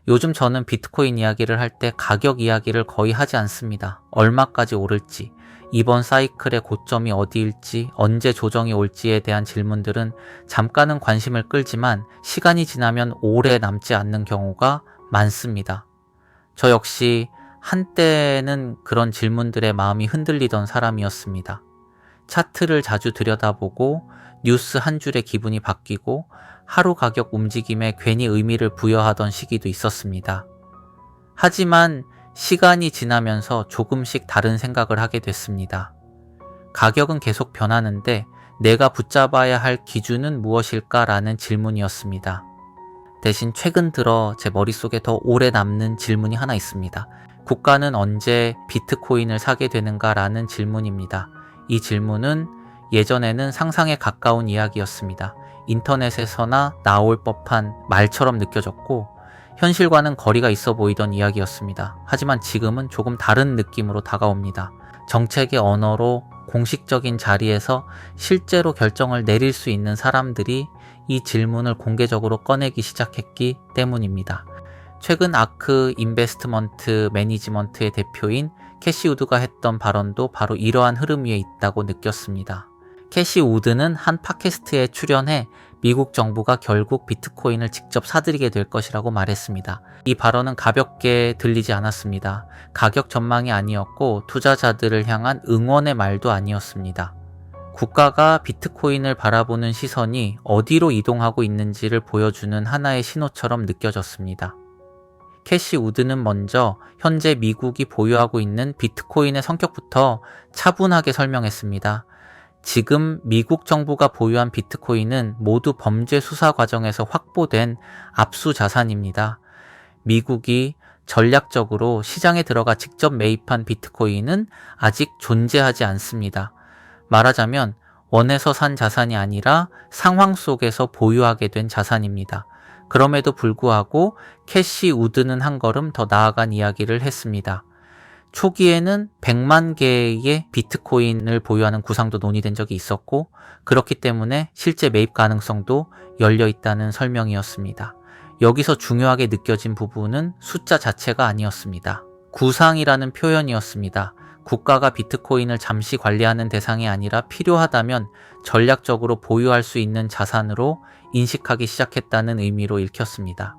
요즘 저는 비트코인 이야기를 할 때 가격 이야기를 거의 하지 않습니다. 얼마까지 오를지, 이번 사이클의 고점이 어디일지, 언제 조정이 올지에 대한 질문들은 잠깐은 관심을 끌지만 시간이 지나면 오래 남지 않는 경우가 많습니다. 저 역시 한때는 그런 질문들에 마음이 흔들리던 사람이었습니다. 차트를 자주 들여다보고 뉴스 한 줄에 기분이 바뀌고 하루 가격 움직임에 괜히 의미를 부여하던 시기도 있었습니다. 하지만 시간이 지나면서 조금씩 다른 생각을 하게 됐습니다. 가격은 계속 변하는데 내가 붙잡아야 할 기준은 무엇일까라는 질문이었습니다. 대신 최근 들어 제 머릿속에 더 오래 남는 질문이 하나 있습니다. 국가는 언제 비트코인을 사게 되는가라는 질문입니다. 이 질문은 예전에는 상상에 가까운 이야기였습니다. 인터넷에서나 나올 법한 말처럼 느껴졌고 현실과는 거리가 있어 보이던 이야기였습니다. 하지만 지금은 조금 다른 느낌으로 다가옵니다. 정책의 언어로 공식적인 자리에서 실제로 결정을 내릴 수 있는 사람들이 이 질문을 공개적으로 꺼내기 시작했기 때문입니다. 최근 아크 인베스트먼트 매니지먼트의 대표인 캐시 우드가 했던 발언도 바로 이러한 흐름 위에 있다고 느꼈습니다. 캐시 우드는 한 팟캐스트에 출연해 미국 정부가 결국 비트코인을 직접 사들이게 될 것이라고 말했습니다. 이 발언은 가볍게 들리지 않았습니다. 가격 전망이 아니었고 투자자들을 향한 응원의 말도 아니었습니다. 국가가 비트코인을 바라보는 시선이 어디로 이동하고 있는지를 보여주는 하나의 신호처럼 느껴졌습니다. 캐시 우드는 먼저 현재 미국이 보유하고 있는 비트코인의 성격부터 차분하게 설명했습니다. 지금 미국 정부가 보유한 비트코인은 모두 범죄 수사 과정에서 확보된 압수 자산입니다. 미국이 전략적으로 시장에 들어가 직접 매입한 비트코인은 아직 존재하지 않습니다. 말하자면 원해서 산 자산이 아니라 상황 속에서 보유하게 된 자산입니다. 그럼에도 불구하고 캐시 우드는 한 걸음 더 나아간 이야기를 했습니다. 초기에는 100만 개의 비트코인을 보유하는 구상도 논의된 적이 있었고 그렇기 때문에 실제 매입 가능성도 열려 있다는 설명이었습니다. 여기서 중요하게 느껴진 부분은 숫자 자체가 아니었습니다. 구상이라는 표현이었습니다. 국가가 비트코인을 잠시 관리하는 대상이 아니라 필요하다면 전략적으로 보유할 수 있는 자산으로 인식하기 시작했다는 의미로 읽혔습니다.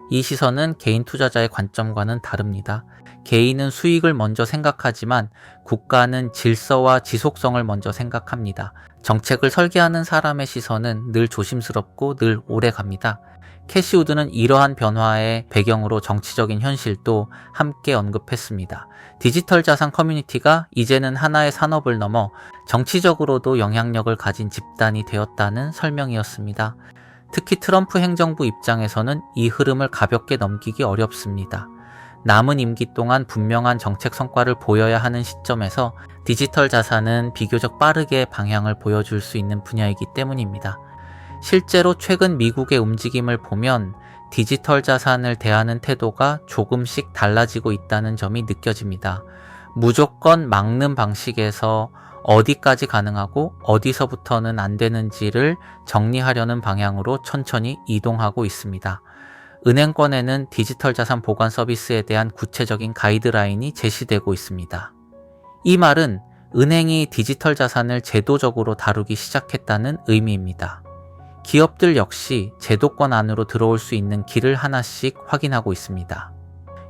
이 시선은 개인 투자자의 관점과는 다릅니다. 개인은 수익을 먼저 생각하지만 국가는 질서와 지속성을 먼저 생각합니다. 정책을 설계하는 사람의 시선은 늘 조심스럽고 늘 오래 갑니다. 캐시 우드는 이러한 변화의 배경으로 정치적인 현실도 함께 언급했습니다. 디지털 자산 커뮤니티가 이제는 하나의 산업을 넘어 정치적으로도 영향력을 가진 집단이 되었다는 설명이었습니다. 특히 트럼프 행정부 입장에서는 이 흐름을 가볍게 넘기기 어렵습니다. 남은 임기 동안 분명한 정책 성과를 보여야 하는 시점에서 디지털 자산은 비교적 빠르게 방향을 보여줄 수 있는 분야이기 때문입니다. 실제로 최근 미국의 움직임을 보면 디지털 자산을 대하는 태도가 조금씩 달라지고 있다는 점이 느껴집니다. 무조건 막는 방식에서 어디까지 가능하고 어디서부터는 안 되는지를 정리하려는 방향으로 천천히 이동하고 있습니다. 은행권에는 디지털 자산 보관 서비스에 대한 구체적인 가이드라인이 제시되고 있습니다. 이 말은 은행이 디지털 자산을 제도적으로 다루기 시작했다는 의미입니다. 기업들 역시 제도권 안으로 들어올 수 있는 길을 하나씩 확인하고 있습니다.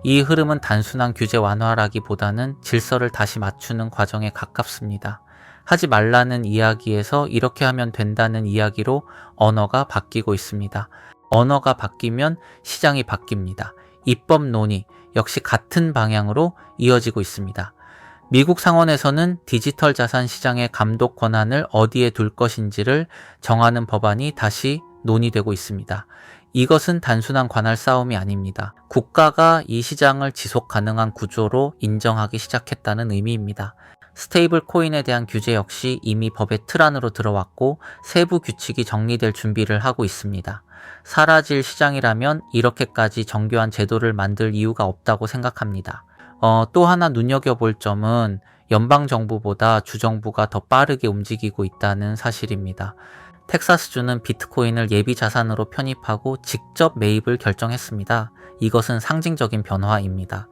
이 흐름은 단순한 규제 완화라기보다는 질서를 다시 맞추는 과정에 가깝습니다. 하지 말라는 이야기에서 이렇게 하면 된다는 이야기로 언어가 바뀌고 있습니다. 언어가 바뀌면 시장이 바뀝니다. 입법 논의 역시 같은 방향으로 이어지고 있습니다. 미국 상원에서는 디지털 자산 시장의 감독 권한을 어디에 둘 것인지를 정하는 법안이 다시 논의되고 있습니다. 이것은 단순한 관할 싸움이 아닙니다. 국가가 이 시장을 지속 가능한 구조로 인정하기 시작했다는 의미입니다. 스테이블 코인에 대한 규제 역시 이미 법의 틀 안으로 들어왔고 세부 규칙이 정리될 준비를 하고 있습니다. 사라질 시장이라면 이렇게까지 정교한 제도를 만들 이유가 없다고 생각합니다. 또 하나 눈여겨볼 점은 연방정부보다 주정부가 더 빠르게 움직이고 있다는 사실입니다. 텍사스주는 비트코인을 예비 자산으로 편입하고 직접 매입을 결정했습니다. 이것은 상징적인 변화입니다.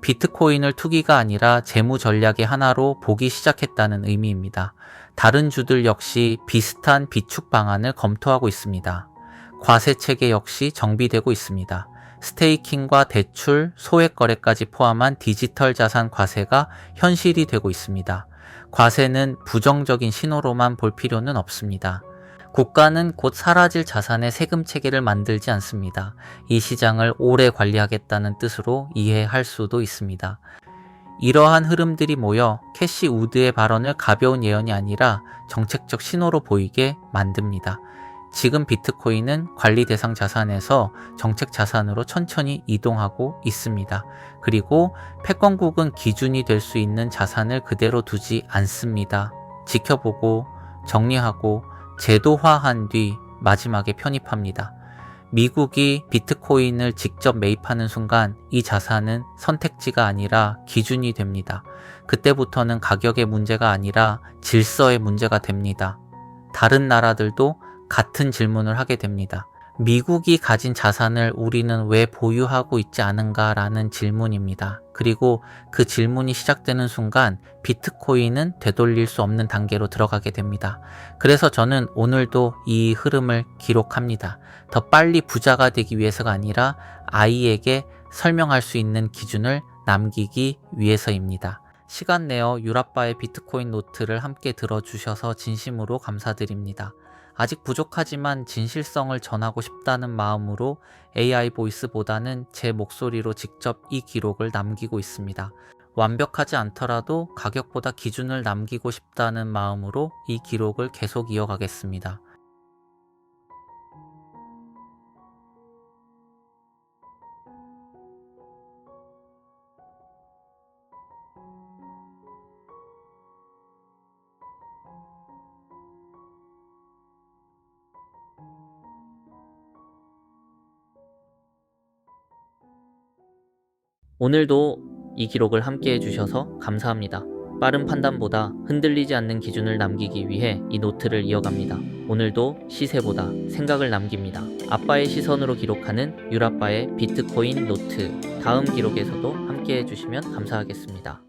비트코인을 투기가 아니라 재무 전략의 하나로 보기 시작했다는 의미입니다. 다른 주들 역시 비슷한 비축 방안을 검토하고 있습니다. 과세 체계 역시 정비되고 있습니다. 스테이킹과 대출, 소액 거래까지 포함한 디지털 자산 과세가 현실이 되고 있습니다. 과세는 부정적인 신호로만 볼 필요는 없습니다. 국가는 곧 사라질 자산의 세금 체계를 만들지 않습니다. 이 시장을 오래 관리하겠다는 뜻으로 이해할 수도 있습니다. 이러한 흐름들이 모여 캐시 우드의 발언을 가벼운 예언이 아니라 정책적 신호로 보이게 만듭니다. 지금 비트코인은 관리 대상 자산에서 정책 자산으로 천천히 이동하고 있습니다. 그리고 패권국은 기준이 될 수 있는 자산을 그대로 두지 않습니다. 지켜보고 정리하고 제도화한 뒤 마지막에 편입합니다. 미국이 비트코인을 직접 매입하는 순간 이 자산은 선택지가 아니라 기준이 됩니다. 그때부터는 가격의 문제가 아니라 질서의 문제가 됩니다. 다른 나라들도 같은 질문을 하게 됩니다. 미국이 가진 자산을 우리는 왜 보유하고 있지 않은가라는 질문입니다. 그리고 그 질문이 시작되는 순간 비트코인은 되돌릴 수 없는 단계로 들어가게 됩니다. 그래서 저는 오늘도 이 흐름을 기록합니다. 더 빨리 부자가 되기 위해서가 아니라 아이에게 설명할 수 있는 기준을 남기기 위해서입니다. 시간 내어 유라빠의 비트코인 노트를 함께 들어주셔서 진심으로 감사드립니다. 아직 부족하지만 진실성을 전하고 싶다는 마음으로 AI 보이스보다는 제 목소리로 직접 이 기록을 남기고 있습니다. 완벽하지 않더라도 가격보다 기준을 남기고 싶다는 마음으로 이 기록을 계속 이어가겠습니다. 오늘도 이 기록을 함께 해주셔서 감사합니다. 빠른 판단보다 흔들리지 않는 기준을 남기기 위해 이 노트를 이어갑니다. 오늘도 시세보다 생각을 남깁니다. 아빠의 시선으로 기록하는 유라빠의 비트코인 노트. 다음 기록에서도 함께 해주시면 감사하겠습니다.